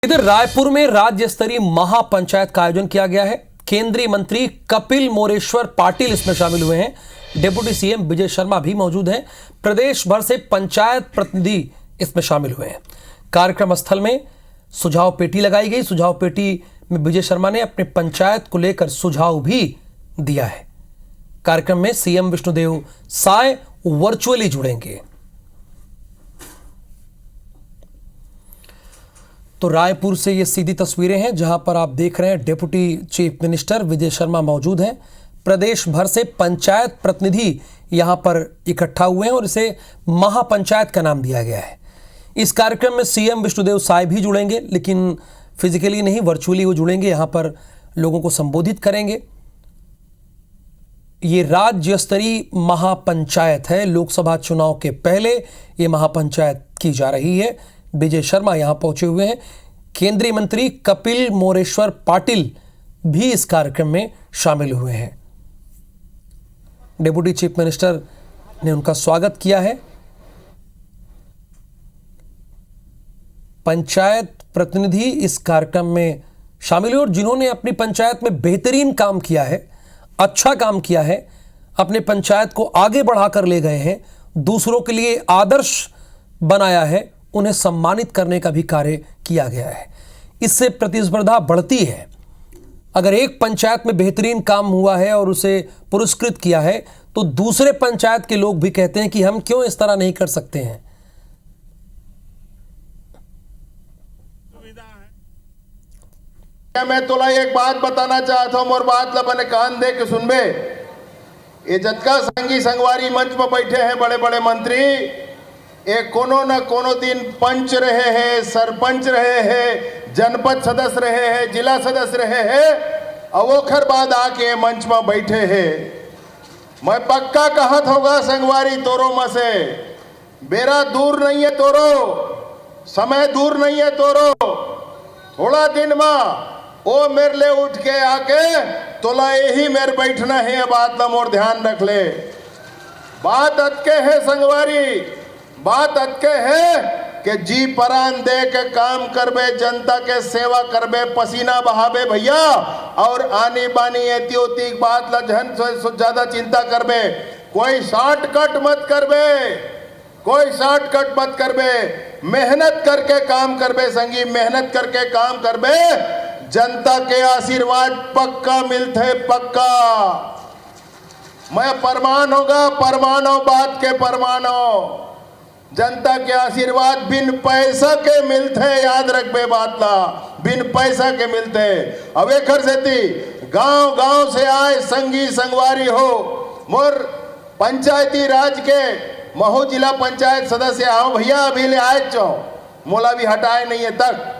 इधर रायपुर में राज्य स्तरीय महापंचायत का आयोजन किया गया है। केंद्रीय मंत्री कपिल मोरेश्वर पाटिल इसमें शामिल हुए हैं। डिप्टी सीएम विजय शर्मा भी मौजूद हैं। प्रदेश भर से पंचायत प्रतिनिधि इसमें शामिल हुए हैं। कार्यक्रम स्थल में सुझाव पेटी लगाई गई। सुझाव पेटी में विजय शर्मा ने अपने पंचायत को लेकर सुझाव भी दिया है। कार्यक्रम में सीएम विष्णुदेव साय वर्चुअली जुड़ेंगे। तो रायपुर से ये सीधी तस्वीरें हैं जहां पर आप देख रहे हैं deputy chief minister Vijay Sharma मौजूद हैं। प्रदेश भर से पंचायत प्रतिनिधि यहां पर इकट्ठा हुए हैं और इसे महापंचायत का नाम दिया गया है। इस कार्यक्रम में सीएम विष्णुदेव साय भी जुड़ेंगे, लेकिन फिजिकली नहीं, वर्चुअली वो जुड़ेंगे। यहां पर लोगों को संबोधित करेंगे। ये राज्य स्तरीय महापंचायत है। लोकसभा चुनाव के पहले ये महापंचायत की जा रही है। विजय शर्मा यहां पहुंचे हुए हैं। केंद्रीय मंत्री कपिल मोरेश्वर पाटिल भी इस कार्यक्रम में शामिल हुए हैं। डिप्टी चीफ मिनिस्टर ने उनका स्वागत किया है। पंचायत प्रतिनिधि इस कार्यक्रम में शामिल हुए और जिन्होंने अपनी पंचायत में बेहतरीन काम किया है, अच्छा काम किया है, अपने पंचायत को आगे बढ़ाकर ले गए हैं, दूसरों के लिए आदर्श बनाया है, उन्हें सम्मानित करने का भी कार्य किया गया है। इससे प्रतिस्पर्धा बढ़ती है। अगर एक पंचायत में बेहतरीन काम हुआ है और उसे पुरस्कृत किया है तो दूसरे पंचायत के लोग भी कहते हैं कि हम क्यों इस तरह नहीं कर सकते हैं। मैं तोला एक बात बताना चाहता हूं, मोर बात ला कान दे के सुनबे। ये जतका संगी संगवारी मंच पर बैठे हैं बड़े बड़े मंत्री, एक कोनो न कोनो दिन पंच रहे हैं, सरपंच रहे हैं, जनपद सदस्य रहे हैं, जिला सदस्य रहे हैं, और वो खर बाद आके मंच में बैठे हैं। मैं पक्का कहत होगा संगवारी तोरो में से, बेरा दूर नहीं है तोरो, समय दूर नहीं है तोरो। थोड़ा दिन में वो मेरे ले उठ के आके तोला यही मेरे बैठना है। ये बात ला मोर ध्यान रख ले। बात अटके है संगवारी, बात अटके है कि जी परान दे के काम करबे, जनता के सेवा करबे, पसीना बहाबे भैया, और आनी बानी एतियोतिक बात ला जहन ज्यादा चिंता करबे। कोई शॉर्टकट मत करबे, कोई शॉर्टकट मत करबे। मेहनत करके काम करबे संगी, मेहनत करके काम करबे। जनता के आशीर्वाद पक्का मिलते, पक्का। मैं परमान होगा, परमानो बात के परमानो। जनता के आशीर्वाद बिन पैसा के मिलते, याद रखबे बात ला, बिन पैसा के मिलते। अब एक सेती गांव गांव से आए संगी संगवारी हो, मोर पंचायती राज के महू जिला पंचायत सदस्य आओ भैया, अभी ले आए चो, मोला भी हटाए नहीं है तक।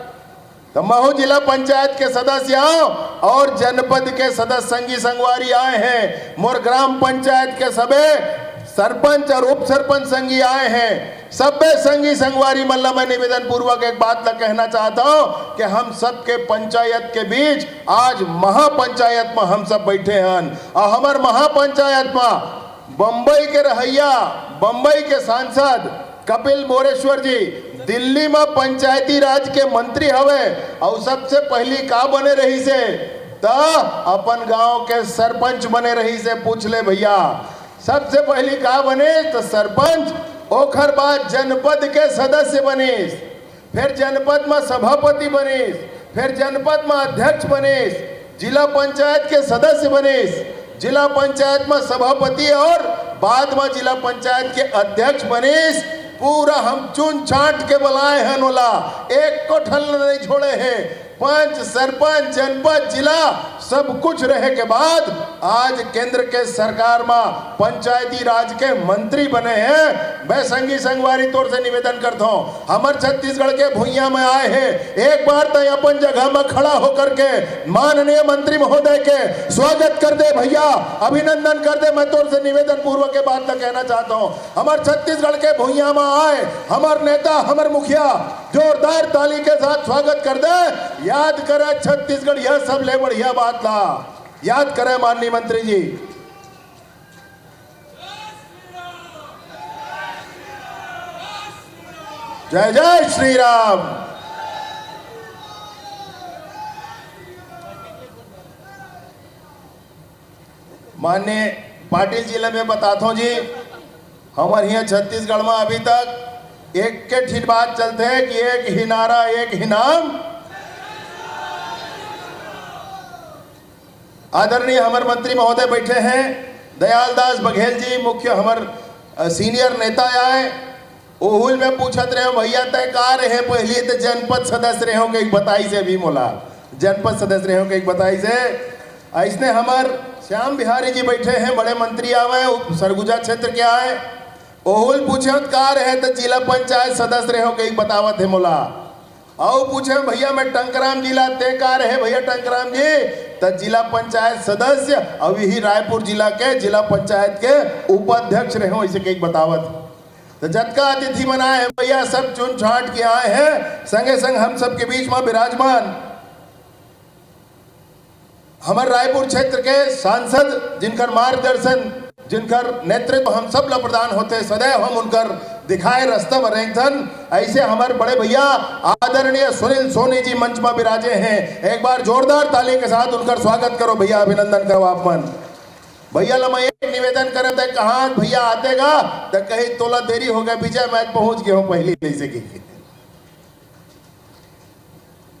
तो महू जिला पंचायत के सदस्य आओ और जनपद के सदस्य संगी संगवारी आए हैं। मोर ग्राम पंचायत के सबे सरपंच और उप सरपंच संगी आए हैं। सबे संगी संगवारी मल्ला मैं निवेदन पूर्वक एक बात ला कहना चाहता हूं कि हम सबके पंचायत के बीच आज महापंचायत में हम सब बैठे हैं। और हमार महापंचायत में बंबई के रहैया, बंबई के सांसद कपिल मोरेश्वर जी दिल्ली में पंचायती राज के मंत्री हवे, और सबसे पहली का बने रही से तो अपन गांव के सरपंच बने रही से। पूछ ले भैया, सबसे पहली का बने तो सरपंच, ओखर बाद जनपद के सदस्य बनीस, फिर जनपद में सभापति बनीस, फिर जनपद में अध्यक्ष बनीस, जिला पंचायत के सदस्य बनीस, जिला पंचायत में सभापति और बाद में जिला पंचायत के अध्यक्ष बनीस। पूरा हम चुन छांट के बुलाए हैं नोला, एक को ठल नहीं छोड़े हैं। पंच, सरपंच, जनपद, जिला सब कुछ रहे के बाद आज केंद्र के सरकार में पंचायती राज के मंत्री बने हैं। मैं संगी संगवारी तौर से निवेदन करता हूँ, हमारे छत्तीसगढ़ के भुइया में आए हैं, एक बार तो अपन जगह में खड़ा होकर के माननीय मंत्री महोदय के स्वागत कर दे भैया, अभिनंदन कर दे। मैं तौर से निवेदन पूर्वक के बात कहना चाहता हूँ, हमारे छत्तीसगढ़ के भुइया में आए हमारे नेता, हमारे मुखिया, जोरदार ताली के साथ स्वागत कर दे। याद करे छत्तीसगढ़, यह सब ले बढ़िया बात ला, याद करे माननीय मंत्री जी। जय जय श्री राम। माननीय पाटिल जिले में बताता हूँ जी, हमारे यहाँ छत्तीसगढ़ में अभी तक एक के ठीक बात चलते हैं कि एक ही नारा एक ही नाम। आदरणीय हमारे मंत्री महोदय बैठे हैं, दयाल दास बघेल जी मुख्य हमारे सीनियर नेता आए। ओहुल में पूछत रहे हो भैया तय का रहे पहले तो जनपद सदस्य रहे होंगे एक बताई से भी मोला जनपद सदस्य रहे होंगे एक बताई से। ऐसने हमार श्याम बिहारी जी बैठे हैं, बड़े मंत्री आवे सरगुजा क्षेत्र के आए। ओहुल पूछे का रहे तो जिला पंचायत सदस्य रहे होंगे एक बतावत है मोला। और पूछे भैया मैं टंकराम जिला ते का रहे भैया टंकराम जी तो जिला पंचायत सदस्य अभी ही रायपुर जिला के जिला पंचायत के उपाध्यक्ष रहे हो, इसे कई बतावत। तो जतका अतिथि मनाए हैं भैया सब चुन छाट के आए हैं, संगे संग हम सबके बीच में विराजमान हमारे रायपुर क्षेत्र के सांसद जिनकर मार्गदर्शन जिनकर नेतृत्व हम सब ला प्रदान होते, सदैव हम उनकर दिखाए रास्ता बरेंगन। ऐसे हमारे बड़े भैया आदरणीय सुनील सोनी जी मंच में विराजे हैं, एक बार जोरदार ताली के साथ उनका स्वागत करो भैया, अभिनंदन करो आप मन। भैया ला मैं एक निवेदन करे थे, कहा भैया आतेगा तो कहीं तोला देरी हो गया विजय मैच पहुंच गए हो पहली नहीं सकी।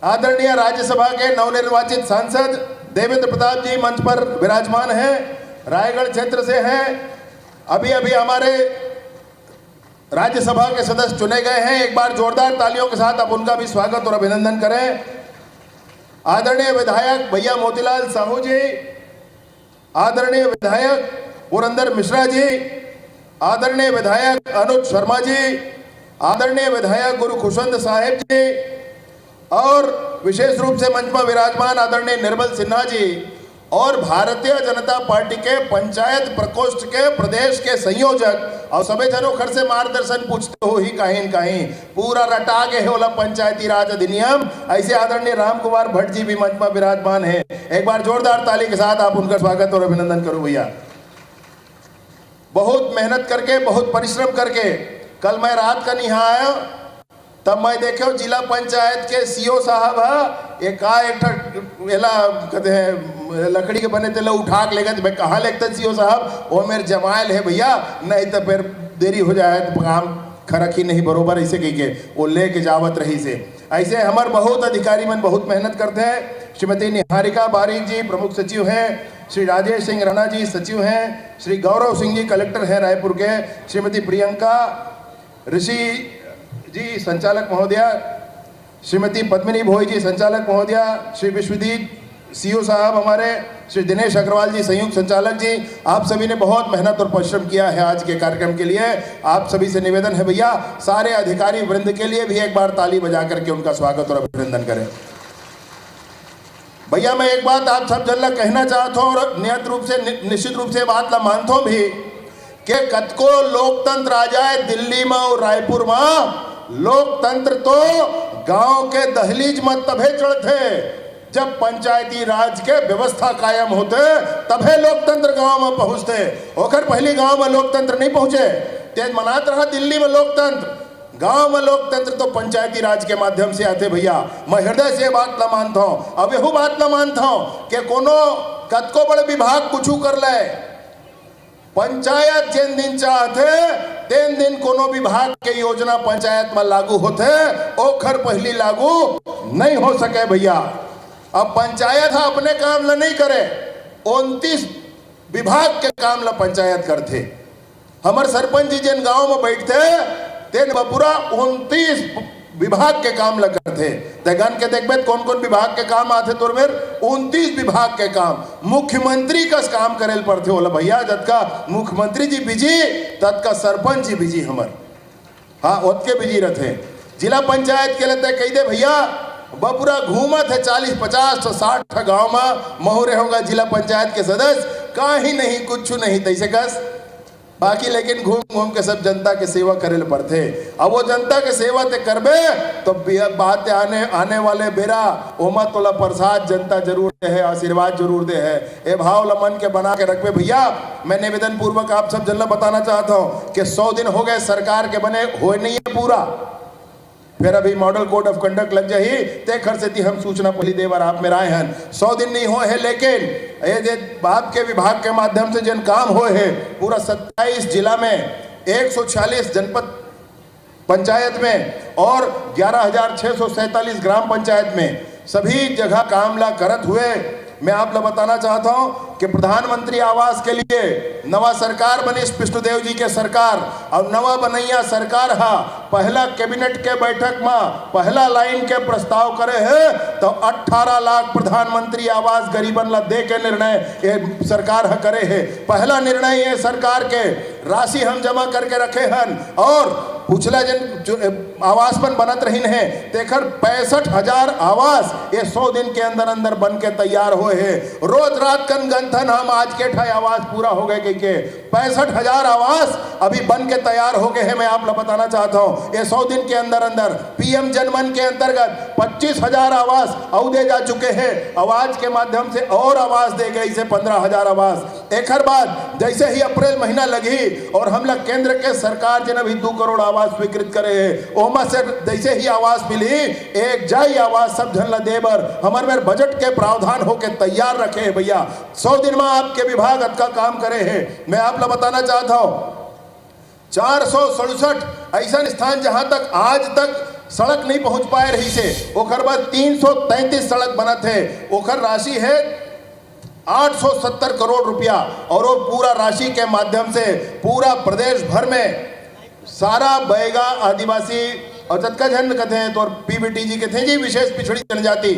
आदरणीय राज्यसभा के नवनिर्वाचित सांसद देवेंद्र प्रताप जी मंच पर विराजमान हैं, रायगढ़ क्षेत्र से हैं। अभी अभी हमारे राज्यसभा के सदस्य चुने गए हैं, एक बार जोरदार तालियों के साथ आप उनका भी स्वागत और अभिनंदन करें। आदरणीय विधायक भैया मोतीलाल साहू जी, आदरणीय विधायक पुरंदर मिश्रा जी, आदरणीय विधायक अनुज शर्मा जी, आदरणीय विधायक गुरु खुशवंत साहेब जी और विशेष रूप से मंच में विराजमान आदरणीय निर्मल सिन्हा जी और भारतीय जनता पार्टी के पंचायत प्रकोष्ठ के प्रदेश के संयोजक और सभी जनों खर से मार्गदर्शन पूछते हो ही कहीं कहीं पूरा रटा के होला पंचायती राज अधिनियम। ऐसे आदरणीय राम कुमार भट्ट जी भी मंच में विराजमान है, एक बार जोरदार ताली के साथ आप उनका स्वागत और अभिनंदन करो भैया। बहुत मेहनत करके बहुत परिश्रम करके कल मैं रात का नहीं आया, तब मैं देखो जिला पंचायत के सीओ साहब है एक कहते हैं लकड़ी के बने थे उठा के लेगा, तो मैं कहाँ लेते सीओ साहब वो मेरे जमायल है भैया, नहीं तो फिर देरी हो जाए तो काम खरक ही नहीं बरोबर, ऐसे कही के वो लेके जावत रही से। ऐसे हमारे बहुत अधिकारी मन बहुत मेहनत करते हैं। श्रीमती निहारिका बारिक जी प्रमुख सचिव हैं, श्री राजेश सिंह राणा जी सचिव हैं, श्री गौरव सिंह जी कलेक्टर हैं रायपुर के, श्रीमती प्रियंका ऋषि जी संचालक महोदया, श्रीमती पद्मिनी भोई जी संचालक महोदया, श्री विश्वदीप सीओ साहब हमारे, श्री दिनेश अग्रवाल जी संयुक्त संचालक जी, आप सभी ने बहुत मेहनत और परिश्रम किया है आज के कार्यक्रम के लिए। आप सभी से निवेदन है भैया सारे अधिकारी वृंद के लिए भी एक बार ताली बजा करके उनका स्वागत और अभिनंदन करें। भैया मैं एक बात आप सब जन कहना चाहता हूँ और नियत रूप से निश्चित रूप से बात ला मानता हूँ भी कि कतको लोकतंत्र आ जाए दिल्ली में और रायपुर में, लोकतंत्र तो गांव के दहलीज में तभे चढ़ते जब पंचायती राज के व्यवस्था कायम होते, तभे लोकतंत्र गांव में पहुंचते। ओकर पहली गांव में लोकतंत्र नहीं पहुंचे, तेज मनात रहा दिल्ली में लोकतंत्र, गांव में लोकतंत्र तो पंचायती राज के माध्यम से आते भैया। मैं हृदय से बात ला मानता हूँ, अब यहू बात ला मानता हूँ कि कोनो कतको बड़े विभाग कुछ कर ले, पंचायत जिन दिन चाहते तीन दिन कोनो विभाग के योजना पंचायत में लागू होते, ओखर पहली लागू नहीं हो सके भैया। अब पंचायत अपने काम ला नहीं करे, 29 विभाग के काम ला पंचायत करते। हमारे सरपंच जी जिन गांव में बैठते तेन पूरा 29 विभाग के काम ला करते। गन के देखबे कौन कौन विभाग के काम आते तोर मेर 29 विभाग के काम मुख्यमंत्री का काम करे पड़ते होला भैया। जतका मुख्यमंत्री जी बिजी ततका सरपंच जी बिजी हमर, हाँ ओतके बिजी रहते। जिला पंचायत के लिए कही दे भैया बपूरा घूमत है 40-50 60 गाँव में महुरे होगा जिला पंचायत के सदस्य, कहीं नहीं कुछ नहीं तैसे कस बाकी, लेकिन घूम घूम के सब जनता के सेवा करे पड़ते। अब वो जनता के सेवा ते करबे तो बात आने वाले बेरा ओमा तोला प्रसाद जनता जरूर दे है, आशीर्वाद जरूर दे है। ए भाव ला मन के बना के रखबे भैया। मैं निवेदन पूर्वक आप सब जन बताना चाहता हूँ कि 100 दिन हो गए सरकार के बने, हो नहीं है फिर अभी मॉडल कोड ऑफ कंडक्ट लग जाही ते खर से हम सूचना पहली देवर आप में राय हन 100 दिन नहीं हो है, लेकिन ये जे आपके विभाग के माध्यम से जिन काम हो है पूरा 27 जिला में 146 जनपद पंचायत में और 11,647 ग्राम पंचायत में सभी जगह काम ला करत हुए मैं आप लोग बताना चाहता हूं कि प्रधानमंत्री आवास के लिए नवा सरकार बनी विष्णुदेव जी के सरकार और नवा बनैया सरकार हा पहला कैबिनेट के बैठक में पहला लाइन के प्रस्ताव करे है तो 18 लाख प्रधानमंत्री आवास गरीबन ला दे के निर्णय ये सरकार हा करे है। पहला निर्णय ये सरकार के राशि हम जमा करके रखे हन और पिछला जन आवास पर बनत रही है तेखर 65,000 आवास ये 100 दिन के अंदर अंदर बन के तैयार हुए है। रोज रात कन गंथन हम आज के ठाई आवास पूरा हो गए के 65,000 आवास अभी बन के तैयार हो गए हैं। मैं आप लोग बताना चाहता हूं ये 100 दिन के अंदर अंदर पीएम जनमन के अंतर्गत 25,000 आवास औदे जा चुके हैं। आवाज के माध्यम से और आवास दे गई से 15,000 आवास। एक बाद जैसे ही अप्रैल महीना लगी और हम लोग केंद्र के सरकार जिन अभी 2 करोड़ आवास स्वीकृत करे है ओमा से जैसे ही आवास मिली एक जाई आवास सब झन ला देबर हमारे मेरे बजट के प्रावधान होके तैयार रखे है भैया। 100 दिन में आपके विभाग का काम करे है। मैं आप लोग बताना चाहता हूं 467 ऐसा स्थान जहां तक आज तक सड़क नहीं पहुंच पाए रही से ओकर बाद 333 सड़क बना थे ओकर राशि है 870 करोड़ रुपया और वो पूरा राशि के माध्यम से पूरा प्रदेश भर में सारा बैगा आदिवासी और जतका जन कहते हैं तो पीबीटी जी कहते हैं जी विशेष पिछड़ी जनजाति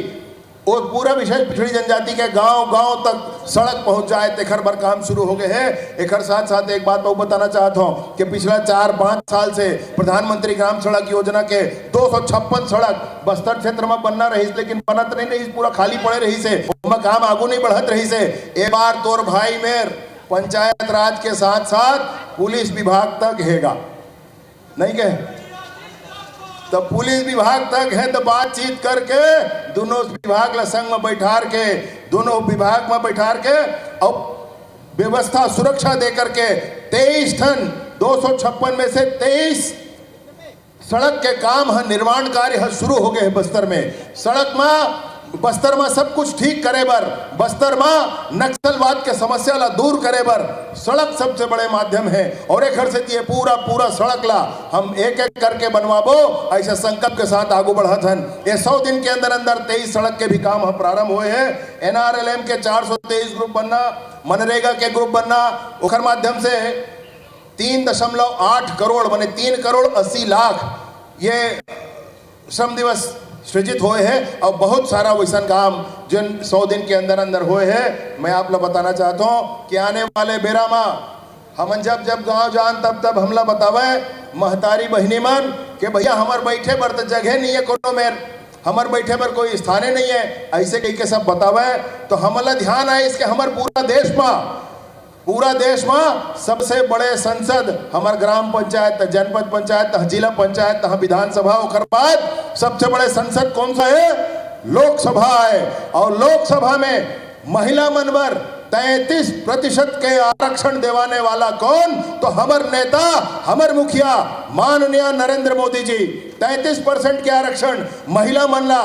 और पूरा विशेष पिछड़ी जनजाति के गांव गांव तक सड़क पहुंच जाए तेखर बर काम शुरू हो गए हैं। एक साथ साथ एक बात मैं बताना चाहता हूं कि पिछला 4-5 साल से प्रधानमंत्री ग्राम सड़क योजना के 256 सड़क बस्तर क्षेत्र में बनना रही लेकिन बनत नहीं रही पूरा खाली पड़े रही से काम आगू नहीं बढ़त रही से। एक बार तोर भाई मेर पंचायत राज के साथ साथ पुलिस विभाग तक हैगा नहीं कहे तो पुलिस विभाग तक है तो बातचीत करके दोनों विभाग ला संग में बैठार के दोनों विभाग में बैठार के और व्यवस्था सुरक्षा दे करके 23 टन 256 में से 23 सड़क के काम है निर्माण कार्य शुरू हो गए बस्तर में। सड़क में बस्तर में सब कुछ ठीक करे बर बस्तर में नक्सलवाद के समस्या ला दूर करे बर सड़क सबसे बड़े माध्यम है और एक घर से ये पूरा सड़क ला हम एक एक करके बनवाबो ऐसे संकल्प के साथ आगू बढ़त हन। ये 100 दिन के अंदर अंदर 23 सड़क के भी काम प्रारंभ हुए हैं। NRLM के 423 ग्रुप बनना मनरेगा के ग्रुप बनना ओकर माध्यम से 3.8 करोड़ माने 3 करोड़ 80 लाख ये श्रम दिवस सृजित हुए हैं और बहुत सारा वैसा काम जिन 100 दिन के अंदर अंदर हुए हैं। मैं आप लोग बताना चाहता हूं कि आने वाले बेरा में हम जब गांव जान तब हमला बतावे महतारी बहनी मन के भैया हमार बैठे पर तो जगह नहीं है कोनो मेर हमार बैठे पर कोई स्थाने नहीं है ऐसे कही के सब बतावे तो हमला ध्यान आए इसके हमार पूरा देश में सबसे बड़े संसद हमार ग्राम पंचायत जनपद पंचायत जिला पंचायत विधानसभा और बाद सबसे बड़े संसद कौन सा है लोकसभा है और लोकसभा में महिला मनवर 33% के आरक्षण दिवाने वाला कौन तो हमार नेता हमार मुखिया माननीय नरेंद्र मोदी जी 33% के आरक्षण महिला मनला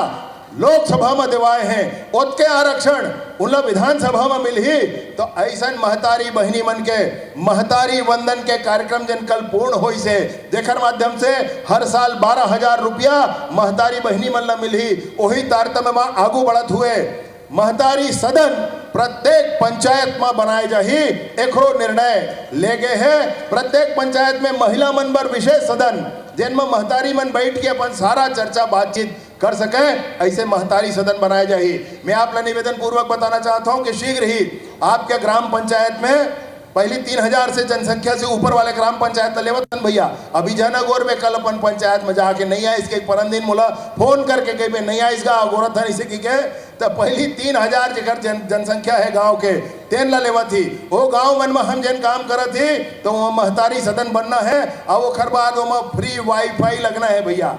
लोकसभा में दिवाए हैं उसके आरक्षण उन विधानसभा में मिल ही तो ऐसा महतारी बहनी मन के महतारी वंदन के कार्यक्रम जन कल पूर्ण हो से देकर माध्यम से हर साल 12,000 रुपया महतारी बहनी मन ला मिल ही वही तारतम्य में आगू बढ़त हुए महतारी सदन प्रत्येक पंचायत में बनाए जाही एकरो निर्णय ले गए हैं। प्रत्येक पंचायत में महिला मन पर विशेष सदन जिनमें महतारी मन बैठ के अपन सारा चर्चा बातचीत कर सके ऐसे महतारी सदन बनाए जाए। मैं आप निवेदन पूर्वक बताना चाहता हूं कि शीघ्र ही आपके ग्राम पंचायत में पहली 3,000 से जनसंख्या से ऊपर वाले ग्राम पंचायत लेवतन भैया अभी जनगोर में कल अपन पंचायत में जाके नहीं आए इसके परन दिन मोला फोन करके कहीं नहीं आए इसका गोरत है इसे की के तो पहली 3,000 जगह जनसंख्या है गांव के तेन ला लेवा थी वो गांव मन में हम जन काम करत थी तो वो महतारी सदन बनना है और वो खर बाद वो फ्री वाईफाई लगना है भैया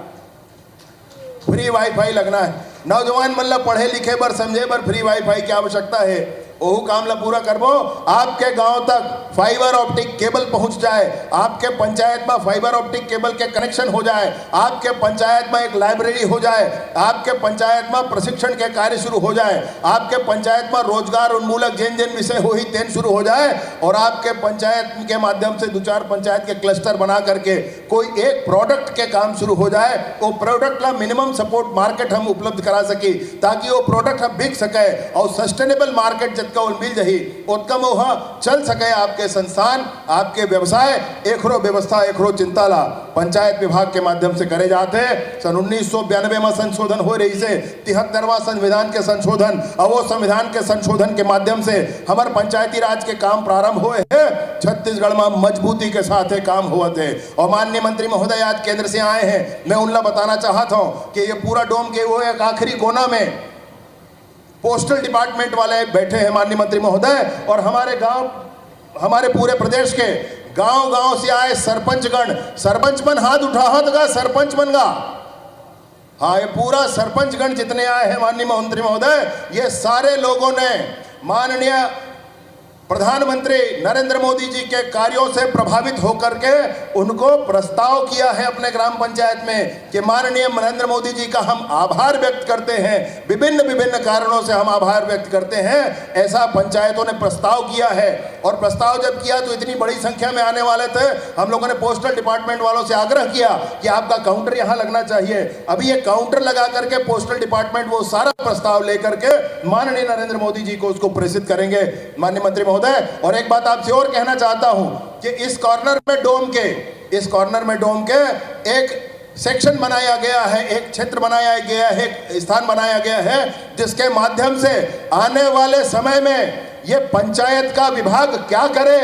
फ्री वाईफाई लगना है। नौजवान मतलब पढ़े लिखे बर समझे बर फ्री वाईफाई की आवश्यकता है। वो काम ला पूरा करबो, आपके गांव तक फाइबर ऑप्टिक केबल पहुंच जाए, आपके पंचायत में फाइबर ऑप्टिक केबल के कनेक्शन हो जाए, आपके पंचायत में एक लाइब्रेरी हो जाए, आपके पंचायत में प्रशिक्षण के कार्य शुरू हो जाए, आपके पंचायत में रोजगार उन्मूलक जिन जिन विषय हो ही तेन शुरू हो जाए, और आपके पंचायत के माध्यम से 2-4 पंचायत के क्लस्टर बना करके कोई एक प्रोडक्ट के काम शुरू हो जाए, वो प्रोडक्ट ला मिनिमम सपोर्ट मार्केट हम उपलब्ध करा सकी, ताकि वो प्रोडक्ट हम बिक सके और सस्टेनेबल मार्केट जितना मिल जाही उतना वहाँ चल सके। आपके संस्थान, आपके व्यवसाय एकरो व्यवस्था एकरो चिंता ला पंचायत विभाग के माध्यम से करे जाते हैं। सन 1992 में संशोधन हो रही से 73वां संविधान के संशोधन, और वो संविधान के संशोधन के माध्यम से हमारे पंचायती राज के काम प्रारंभ हुए हैं। छत्तीसगढ़ में मजबूती के साथ काम हुआ थे, और माननीय मंत्री महोदय आज केंद्र से आए हैं। मैं उनला बताना चाहता हूँ कि ये पूरा डोम के वो एक आखिरी कोना में पोस्टल डिपार्टमेंट वाले बैठे हैं माननीय मंत्री महोदय, और हमारे गांव, हमारे पूरे प्रदेश के गांव-गांव से आए सरपंचगण, सरपंच बन हाथ उठा सरपंच बन गा, हाँ ये पूरा सरपंचगण जितने आए हैं माननीय मंत्री महोदय, ये सारे लोगों ने माननीय प्रधानमंत्री नरेंद्र मोदी जी के कार्यों से प्रभावित होकर के उनको प्रस्ताव किया है अपने ग्राम पंचायत में कि माननीय नरेंद्र मोदी जी का हम आभार व्यक्त करते हैं, विभिन्न कारणों से हम आभार व्यक्त करते हैं। ऐसा पंचायतों ने प्रस्ताव किया है, और प्रस्ताव जब किया तो इतनी बड़ी संख्या में आने वाले थे, हम लोगों ने पोस्टल डिपार्टमेंट वालों से आग्रह किया कि आपका काउंटर यहाँ लगना चाहिए। अभी ये काउंटर लगा करके पोस्टल डिपार्टमेंट वो सारा प्रस्ताव लेकर के माननीय नरेंद्र मोदी जी को उसको प्रेषित करेंगे माननीय मंत्री महोदय। और एक बात आपसे और कहना चाहता हूं कि इस कॉर्नर में डोम के एक सेक्शन बनाया गया है, एक क्षेत्र बनाया गया है, एक स्थान बनाया गया है, जिसके माध्यम से आने वाले समय में ये पंचायत का विभाग क्या करे,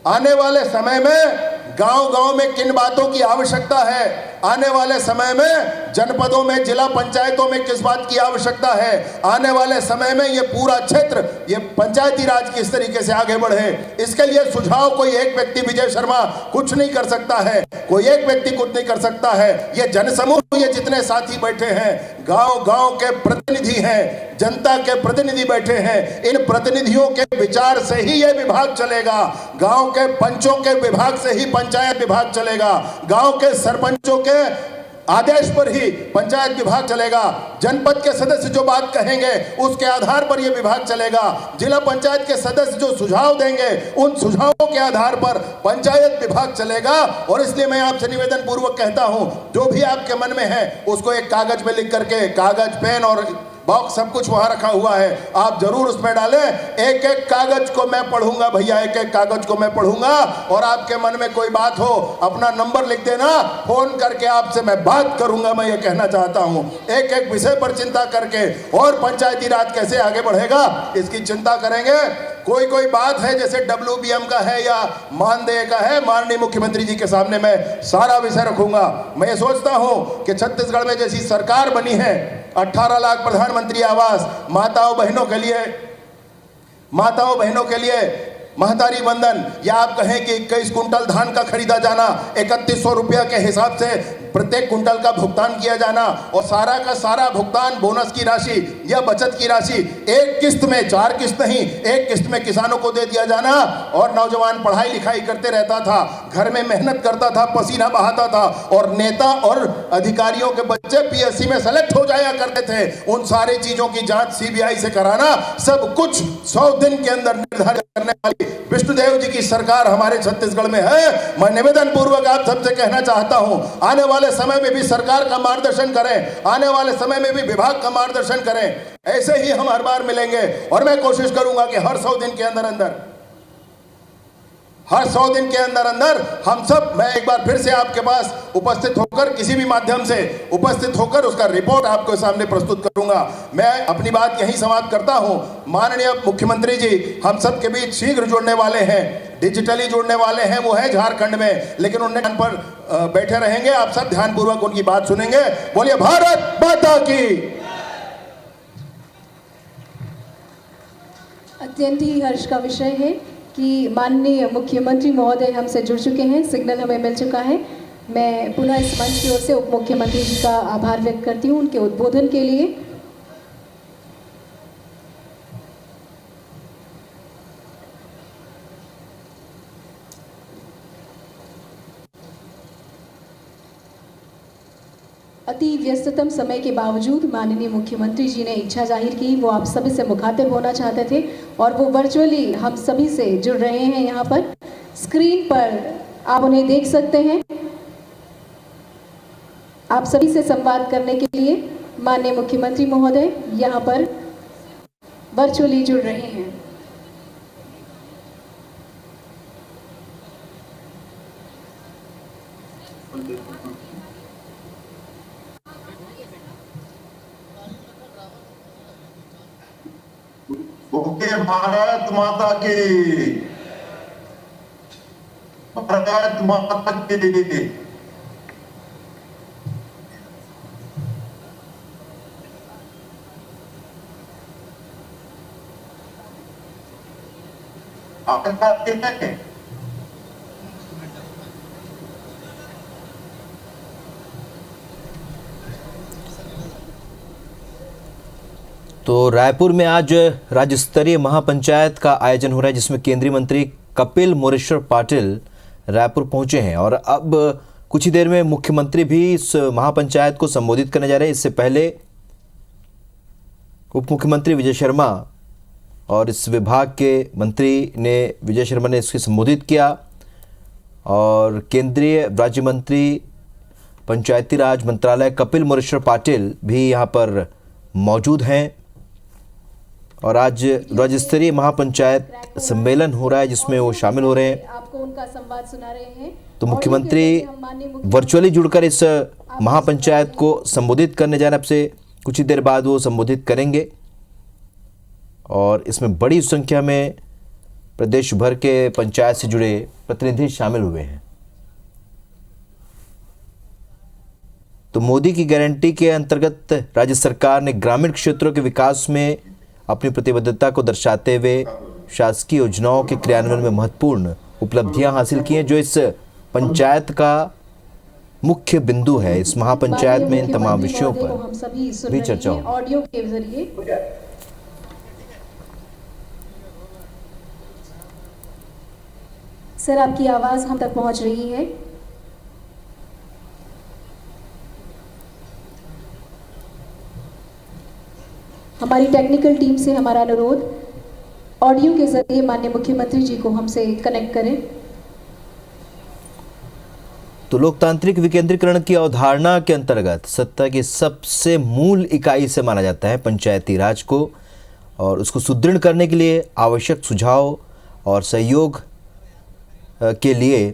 आने वाले समय में गांव-गांव में किन बातों की आवश्यकता है, आने वाले समय में जनपदों में, जिला पंचायतों में किस बात की आवश्यकता है, आने वाले समय में ये पूरा क्षेत्र, ये पंचायती राज किस तरीके से आगे बढ़े, इसके लिए सुझाव कोई एक व्यक्ति विजय शर्मा कुछ नहीं कर सकता है, कोई एक व्यक्ति कुछ नहीं कर सकता है। ये जनसमूह, ये जितने साथी बैठे हैं, गांव-गांव के प्रतिनिधि हैं, जनता के प्रतिनिधि बैठे हैं, इन प्रतिनिधियों के विचार से ही ये विभाग चलेगा, गांव के पंचों के विभाग से ही पंचायत विभाग चलेगा, गांव के सरपंचों के आदेश पर ही पंचायत विभाग चलेगा, जनपद के सदस्य जो बात कहेंगे उसके आधार पर यह विभाग चलेगा, जिला पंचायत के सदस्य जो सुझाव देंगे उन सुझावों के आधार पर पंचायत विभाग चलेगा। और इसलिए मैं आपसे निवेदन पूर्वक कहता हूं, जो भी आपके मन में है उसको एक कागज में लिख करके, कागज, पेन और बॉक्स सब कुछ वहां रखा हुआ है, आप जरूर उसमें डालें। एक एक कागज को मैं पढ़ूंगा भैया, एक एक कागज को मैं पढ़ूंगा, और आपके मन में कोई बात हो अपना नंबर लिख देना, फोन करके आपसे मैं बात करूंगा। मैं ये कहना चाहता हूं, एक एक विषय पर चिंता करके और पंचायती राज कैसे आगे बढ़ेगा इसकी चिंता करेंगे। कोई बात है जैसे WBM का है या मानदेय का है, माननीय मुख्यमंत्री जी के सामने मैं सारा विषय रखूंगा। मैं सोचता हूं कि छत्तीसगढ़ में जैसी सरकार बनी है, 18 लाख प्रधानमंत्री आवास, माताओं बहनों के लिए महतारी बंधन, या आप कहें कि 21 कुंटल धान का खरीदा जाना, 3100 रुपया के हिसाब से प्रत्येक कुंटल का भुगतान किया जाना, और सारा का सारा भुगतान बोनस की राशि या बचत की राशि एक किस्त में, 4 किस्त नहीं, एक किस्त में किसानों को दे दिया जाना। और नौजवान पढ़ाई लिखाई करते रहता था, घर में मेहनत करता था, पसीना बहाता था, और नेता और अधिकारियों के बच्चे PSC में सेलेक्ट हो जाया करते थे। उन सारी चीजों की जांच CBI से कराना, सब कुछ 100 दिन के अंदर निर्धारित करने वाली विष्णुदेव जी की सरकार हमारे छत्तीसगढ़ में है। मैं निवेदन पूर्वक आप सबसे कहना चाहता हूं, आने वाले समय में भी सरकार का मार्गदर्शन करें, आने वाले समय में भी विभाग का मार्गदर्शन करें। ऐसे ही हम हर बार मिलेंगे, और मैं कोशिश करूंगा कि हर 100 दिन के अंदर हम सब, मैं एक बार फिर से आपके पास उपस्थित होकर, किसी भी माध्यम से उपस्थित होकर उसका रिपोर्ट आपके सामने प्रस्तुत करूंगा। मैं अपनी बात यहीं समाप्त करता हूं। माननीय मुख्यमंत्री जी हम सब के बीच शीघ्र जुड़ने वाले हैं, डिजिटली जुड़ने वाले हैं, वो है झारखंड में, लेकिन उन्हें पर बैठे रहेंगे। आप सब ध्यानपूर्वक उनकी बात सुनेंगे। बोलिए भारत माता की। अत्यंत ही हर्ष का विषय है कि माननीय मुख्यमंत्री महोदय हमसे जुड़ चुके हैं, सिग्नल हमें मिल चुका है। मैं पुनः इस मंच की ओर से उप मुख्यमंत्री जी का आभार व्यक्त करती हूं उनके उद्बोधन के लिए। अति व्यस्ततम समय के बावजूद माननीय मुख्यमंत्री जी ने इच्छा जाहिर की, वो आप सभी से मुखातिब होना चाहते थे और वो वर्चुअली हम सभी से जुड़ रहे हैं। यहाँ पर स्क्रीन पर आप उन्हें देख सकते हैं। आप सभी से संवाद करने के लिए माननीय मुख्यमंत्री महोदय यहाँ पर वर्चुअली जुड़ रहे हैं। ओके, भारत माता की, भारत माता की। तो रायपुर में आज राज्य स्तरीय महापंचायत का आयोजन हो रहा है, जिसमें केंद्रीय मंत्री कपिल मोरेश्वर पाटिल रायपुर पहुंचे हैं और अब कुछ ही देर में मुख्यमंत्री भी इस महापंचायत को संबोधित करने जा रहे हैं। इससे पहले उप मुख्यमंत्री विजय शर्मा और इस विभाग के मंत्री ने विजय शर्मा ने इसको संबोधित किया और केंद्रीय राज्य मंत्री पंचायती राज मंत्रालय कपिल मोरेश्वर पाटिल भी यहाँ पर मौजूद हैं और आज राज्य स्तरीय महापंचायत सम्मेलन हो रहा है, जिसमें वो शामिल हो रहे हैं। आपको उनका संवाद सुना रहे हैं। तो मुख्यमंत्री वर्चुअली जुड़कर इस महापंचायत को संबोधित करने जा रहे हैं। अब से कुछ ही देर बाद वो संबोधित करेंगे और इसमें बड़ी संख्या में प्रदेश भर के पंचायत से जुड़े प्रतिनिधि शामिल हुए हैं। तो मोदी की गारंटी के अंतर्गत राज्य सरकार ने ग्रामीण क्षेत्रों के विकास में अपनी प्रतिबद्धता को दर्शाते हुए शासकीय योजनाओं के क्रियान्वयन में महत्वपूर्ण उपलब्धियां हासिल की हैं, जो इस पंचायत का मुख्य बिंदु है। इस महापंचायत में इन तमाम विषयों पर भी चर्चा होगी। ऑडियो के जरिए सर, आपकी आवाज हम तक पहुंच रही है। हमारी टेक्निकल टीम से हमारा अनुरोध, ऑडियो के जरिए माननीय मुख्यमंत्री जी को हमसे कनेक्ट करें। तो लोकतांत्रिक विकेंद्रीकरण की अवधारणा के अंतर्गत सत्ता की सबसे मूल इकाई से माना जाता है पंचायती राज को, और उसको सुदृढ़ करने के लिए आवश्यक सुझाव और सहयोग के लिए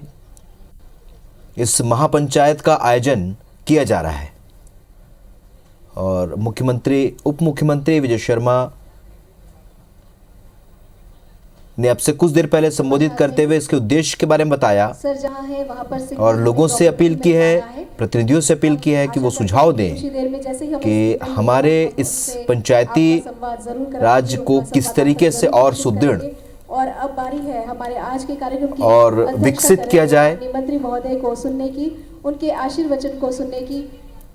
इस महापंचायत का आयोजन किया जा रहा है। और मुख्यमंत्री उप मुख्यमंत्री विजय शर्मा ने अब से कुछ देर पहले संबोधित करते हुए इसके उद्देश्य के बारे में बताया सर, जहां है वहां पर और लोगों से अपील की है, प्रतिनिधियों से अपील की है कि वो सुझाव दें कि हमारे इस पंचायती राज को किस तरीके से और सुदृढ़ और अब बारी है हमारे आज के कार्यक्रम की और विकसित किया जाए। मंत्री महोदय को सुनने की, उनके आशीर्वचन को सुनने की,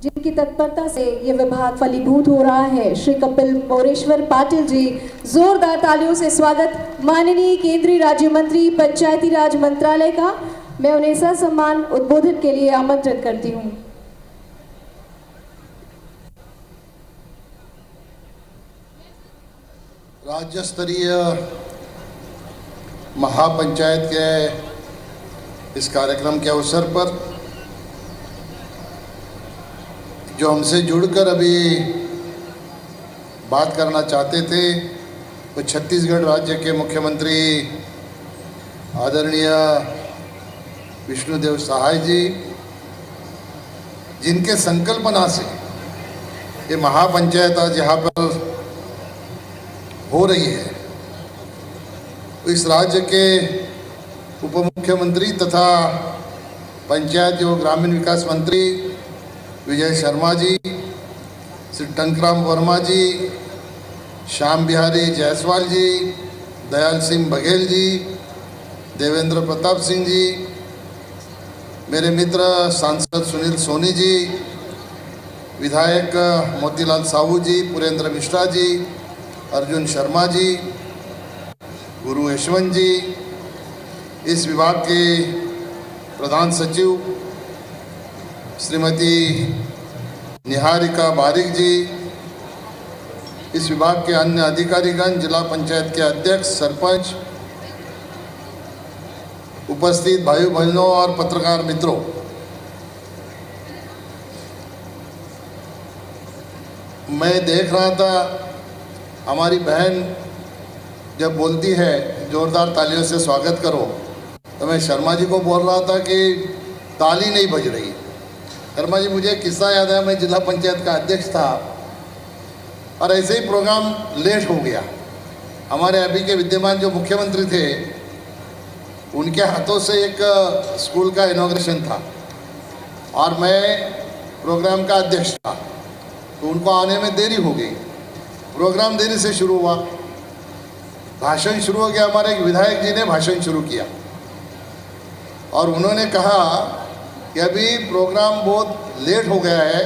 जिनकी तत्परता से ये विभाग फलीभूत हो रहा है। श्री कपिल मोरेश्वर पाटिल जी, जोरदार तालियों से स्वागत माननीय केंद्रीय राज्य मंत्री पंचायती राज मंत्रालय का। मैं उन्हें ससम्मान उद्बोधन के लिए आमंत्रित करती हूँ। राज्य स्तरीय महापंचायत के इस कार्यक्रम के अवसर पर जो हमसे जुड़कर अभी बात करना चाहते थे, वो छत्तीसगढ़ राज्य के मुख्यमंत्री आदरणीय विष्णुदेव साय जी, जिनके संकल्पना से ये महापंचायत आज यहाँ पर हो रही है। इस राज्य के उप मुख्यमंत्री तथा पंचायत एवं ग्रामीण विकास मंत्री विजय शर्मा जी, श्री टंकराम वर्मा जी, श्याम बिहारी जायसवाल जी, दयाल सिंह बघेल जी, देवेंद्र प्रताप सिंह जी, मेरे मित्र सांसद सुनील सोनी जी, विधायक मोतीलाल साहू जी, पुरेंद्र मिश्रा जी, अर्जुन शर्मा जी, गुरु यशवंत जी, इस विभाग के प्रधान सचिव श्रीमती निहारिका बारिक जी, इस विभाग के अन्य अधिकारीगण, जिला पंचायत के अध्यक्ष, सरपंच, उपस्थित भाई बहनों और पत्रकार मित्रों, मैं देख रहा था हमारी बहन जब बोलती है जोरदार तालियों से स्वागत करो, तो मैं शर्मा जी को बोल रहा था कि ताली नहीं बज रही। शर्मा जी, मुझे किस्सा याद है, मैं जिला पंचायत का अध्यक्ष था और ऐसे ही प्रोग्राम लेट हो गया। हमारे अभी के विद्यमान जो मुख्यमंत्री थे, उनके हाथों से एक स्कूल का इनॉग्रेशन था और मैं प्रोग्राम का अध्यक्ष था, तो उनको आने में देरी हो गई। प्रोग्राम देरी से शुरू हुआ, भाषण शुरू हो गया। हमारे एक विधायक जी ने भाषण शुरू किया और उन्होंने कहा कि अभी प्रोग्राम बहुत लेट हो गया है,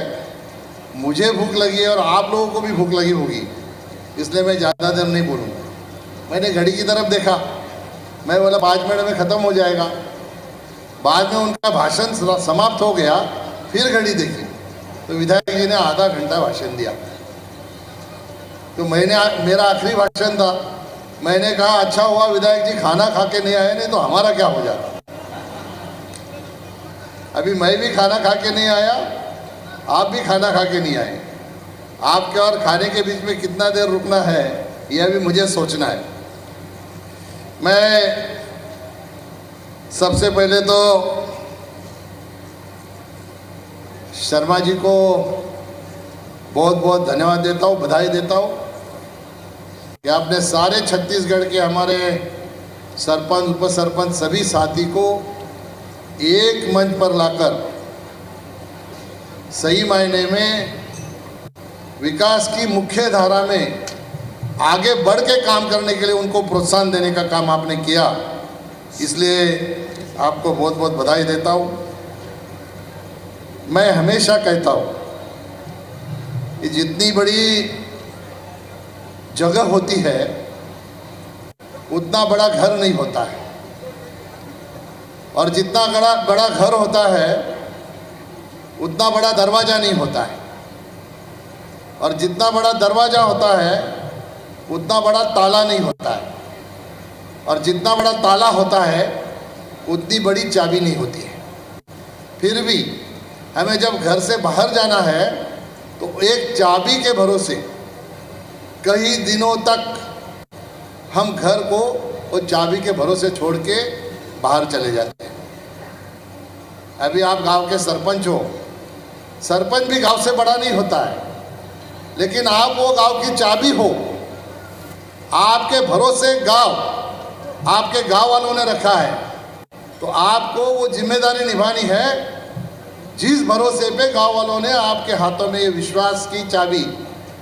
मुझे भूख लगी है और आप लोगों को भी भूख लगी होगी, इसलिए मैं ज़्यादा देर नहीं बोलूँगा। मैंने घड़ी की तरफ देखा, मैं बोला 5 मिनट में ख़त्म हो जाएगा। बाद में उनका भाषण समाप्त हो गया, फिर घड़ी देखी तो विधायक जी ने आधा घंटा भाषण दिया। तो मेरा आखिरी भाषण था। मैंने कहा अच्छा हुआ विधायक जी खाना खा के नहीं आए, नहीं तो हमारा क्या हो जाता। अभी मैं भी खाना खा के नहीं आया, आप भी खाना खा के नहीं आए। आपके और खाने के बीच में कितना देर रुकना है, यह भी मुझे सोचना है। मैं सबसे पहले तो शर्मा जी को बहुत बहुत धन्यवाद देता हूँ, बधाई देता हूँ कि आपने सारे छत्तीसगढ़ के हमारे सरपंच, उप सरपंच, सभी साथी को एक मंच पर लाकर सही मायने में विकास की मुख्य धारा में आगे बढ़ के काम करने के लिए उनको प्रोत्साहन देने का काम आपने किया, इसलिए आपको बहुत बहुत बधाई देता हूँ। मैं हमेशा कहता हूँ कि जितनी बड़ी जगह होती है उतना बड़ा घर नहीं होता है, और जितना बड़ा घर होता है उतना बड़ा दरवाज़ा नहीं होता है, और जितना बड़ा दरवाज़ा होता है उतना बड़ा ताला नहीं होता है, और जितना बड़ा ताला होता है उतनी बड़ी चाबी नहीं होती है। फिर भी हमें जब घर से बाहर जाना है तो एक चाबी के भरोसे कई दिनों तक हम घर को वो चाबी के भरोसे छोड़ के बाहर चले जाते हैं। अभी आप गांव के सरपंच हो, सरपंच भी गांव से बड़ा नहीं होता है, लेकिन आप वो गांव की चाबी हो। आपके भरोसे गांव आपके गांव वालों ने रखा है, तो आपको वो जिम्मेदारी निभानी है। जिस भरोसे पे गांव वालों ने आपके हाथों में ये विश्वास की चाबी,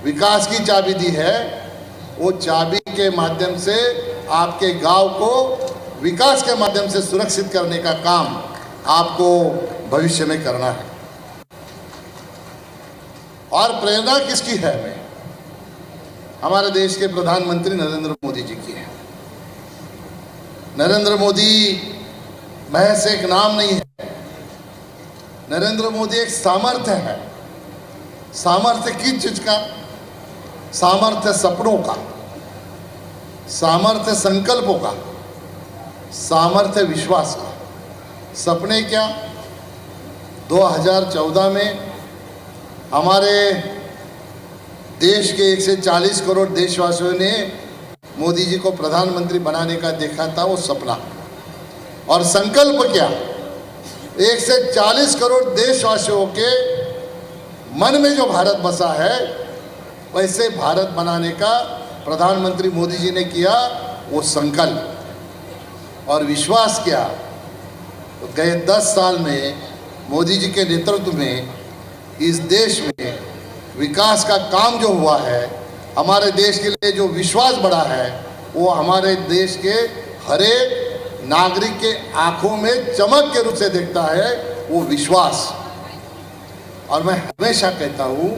विकास की चाबी दी है, वो चाबी के माध्यम से आपके गांव को विकास के माध्यम से सुरक्षित करने का काम आपको भविष्य में करना है। और प्रेरणा किसकी है? हमें हमारे देश के प्रधानमंत्री नरेंद्र मोदी जी की है। नरेंद्र मोदी महज एक नाम नहीं है, नरेंद्र मोदी एक सामर्थ्य है। सामर्थ्य किस चीज का? सामर्थ्य सपनों का, सामर्थ्य संकल्पों का, सामर्थ्य विश्वास का। सपने क्या? 2014 में हमारे देश के 140 करोड़ देशवासियों ने मोदी जी को प्रधानमंत्री बनाने का देखा था, वो सपना। और संकल्प क्या? 140 करोड़ देशवासियों के मन में जो भारत बसा है, वैसे भारत बनाने का प्रधानमंत्री मोदी जी ने किया वो संकल्प। और विश्वास क्या? तो गए 10 साल में मोदी जी के नेतृत्व में इस देश में विकास का काम जो हुआ है, हमारे देश के लिए जो विश्वास बढ़ा है, वो हमारे देश के हरेक नागरिक के आंखों में चमक के रूप से देखता है वो विश्वास। और मैं हमेशा कहता हूँ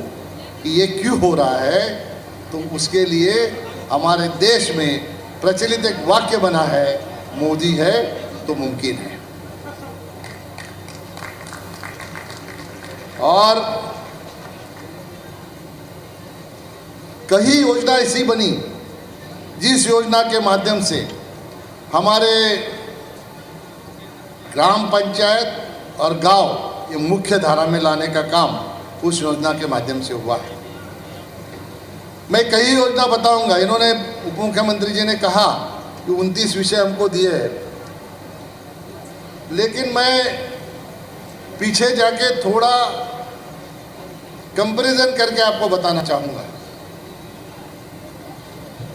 कि ये क्यों हो रहा है, तो उसके लिए हमारे देश में प्रचलित एक वाक्य बना है, मोदी है तो मुमकिन है। और कई योजना ऐसी बनी जिस योजना के माध्यम से हमारे ग्राम पंचायत और गांव ये मुख्य धारा में लाने का काम उस योजना के माध्यम से हुआ है। मैं कई योजना बताऊंगा। इन्होंने उप मुख्यमंत्री जी ने कहा कि 29 विषय हमको दिए हैं, लेकिन मैं पीछे जाके थोड़ा कंपैरिजन करके आपको बताना चाहूँगा।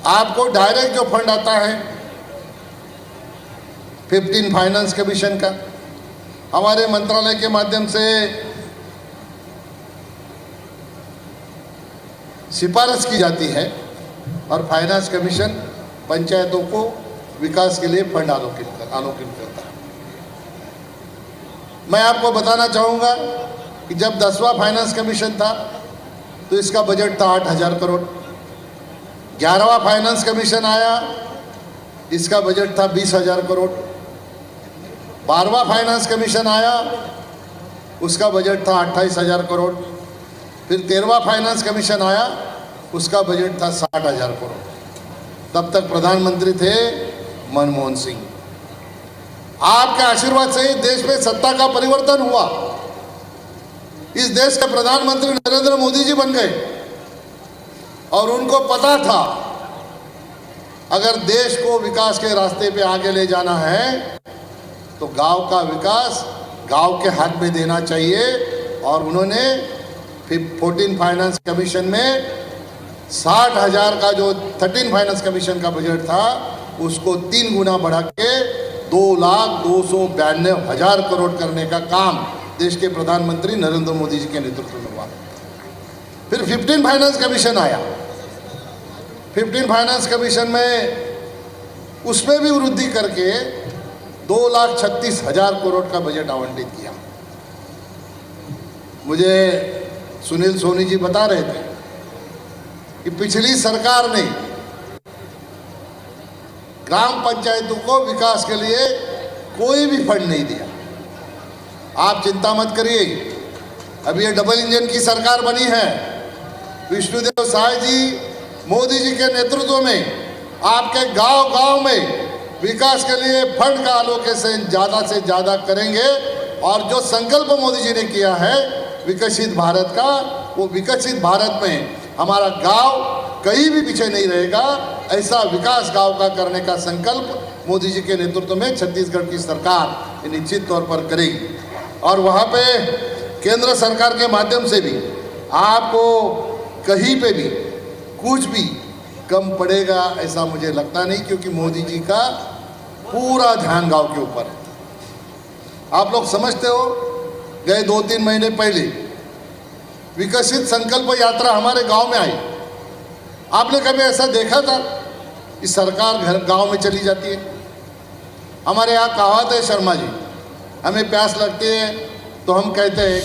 आपको डायरेक्ट जो फंड आता है 15 फाइनेंस कमीशन का, हमारे मंत्रालय के माध्यम से सिफारिश की जाती है और फाइनेंस कमीशन पंचायतों को विकास के लिए फंड आलोकित करता है। मैं आपको बताना चाहूँगा कि जब 10वां फाइनेंस कमीशन था तो इसका बजट था 8,000 करोड़। 11वां फाइनेंस कमीशन आया, इसका बजट था 20,000 करोड़। 12वां फाइनेंस कमीशन आया, उसका बजट था 28,000 करोड़। फिर 13वां फाइनेंस कमीशन आया, उसका बजट था 60,000 करोड़। तब तक प्रधानमंत्री थे मनमोहन सिंह। आपके आशीर्वाद से ही देश में सत्ता का परिवर्तन हुआ। इस देश के प्रधानमंत्री नरेंद्र मोदी जी बन गए और उनको पता था अगर देश को विकास के रास्ते पे आगे ले जाना है तो गांव का विकास गांव के हाथ में देना चाहिए। और उन्होंने 14 फाइनेंस कमीशन में 60,000 का जो 13 फाइनेंस कमीशन का बजट था उसको 3 गुना बढ़ा के 2,292,000 करोड़ करने का काम देश के प्रधानमंत्री नरेंद्र मोदी जी के नेतृत्व में हुआ। फिर 15 फाइनेंस कमीशन आया। 15 फाइनेंस कमीशन में उसमें भी वृद्धि करके 2,36,000 करोड़ का बजट आवंटित किया। मुझे सुनील सोनी जी बता रहे थे कि पिछली सरकार ने ग्राम पंचायतों को विकास के लिए कोई भी फंड नहीं दिया। आप चिंता मत करिए, अभी ये डबल इंजन की सरकार बनी है। विष्णुदेव साय जी मोदी जी के नेतृत्व में आपके गांव-गांव में विकास के लिए फंड का एलोकेशन ज़्यादा से ज़्यादा करेंगे। और जो संकल्प मोदी जी ने किया है विकसित भारत का, वो विकसित भारत में हमारा गांव कहीं भी पीछे नहीं रहेगा। ऐसा विकास गांव का करने का संकल्प मोदी जी के नेतृत्व में छत्तीसगढ़ की सरकार निश्चित तौर पर करेगी। और वहाँ पे केंद्र सरकार के माध्यम से भी आपको कहीं पे भी कुछ भी कम पड़ेगा ऐसा मुझे लगता नहीं, क्योंकि मोदी जी का पूरा ध्यान गांव के ऊपर है। आप लोग समझते हो, गए 2-3 महीने पहले विकसित संकल्प यात्रा हमारे गांव में आई। आपने कभी ऐसा देखा था कि सरकार घर गांव में चली जाती है? हमारे यहाँ कहावत है शर्मा जी, हमें प्यास लगती है तो हम कहते हैं